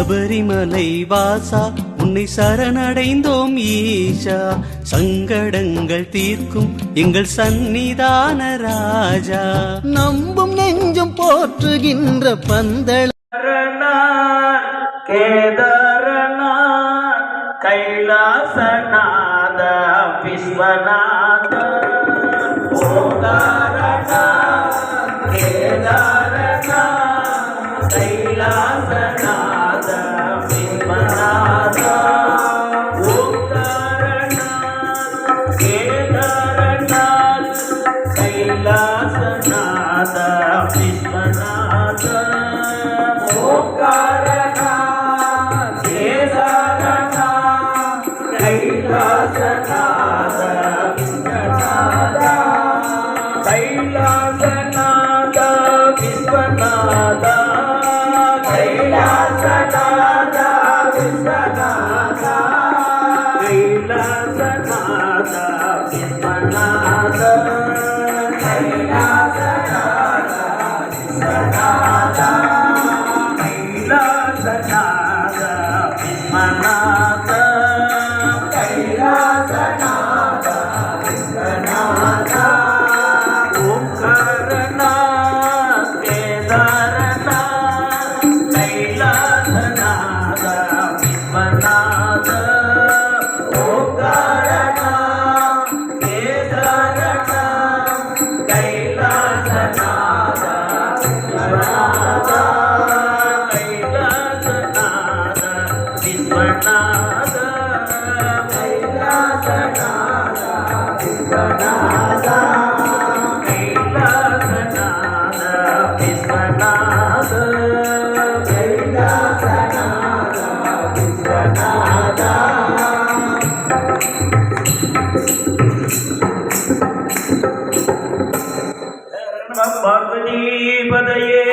சபரிமலை வாசா உன்னை சரணடைந்தோம் ஈஷா, சங்கடங்கள் தீர்க்கும் எங்கள் சந்நிதான ராஜா. நம்பும் நெஞ்சும் போற்றுகின்ற பந்தள கேதாரநாத் கைலாசநாத விஸ்வநாத ஓங்காரநாத் கேதாரநாத் கைலாசநாத விஸ்வநாத ஓங்காரநாத் கேதாரநாத் கைலாசநாத விஸ்வநாத ஓங்காரநாத் கேதாரநாத் கைலாசநாத விஸ்வநாத கைலாசநாத விஸ்வநாத கைலாசநாத விஸ்வநாத கைலாசநாத விஸ்வநாத கைலாசநாத விஸ்வநாத கைலாசநாத விஸ்வநாத கைலாசநாத விஸ்வநாத ஓங்காரநாத் கேதாரநாத் கைலாசநாத விஸ்வநாத ஓங்காரநாத் கேதாரநாத் கைலாசநாத விஸ்வநாத கைலாசநாத விஸ்வநாத கைலாசநாத விஸ்வநாத கைலாசநாத விஸ்வநாத கைலாசநாத விஸ்வநாத. பார்வதி பதையே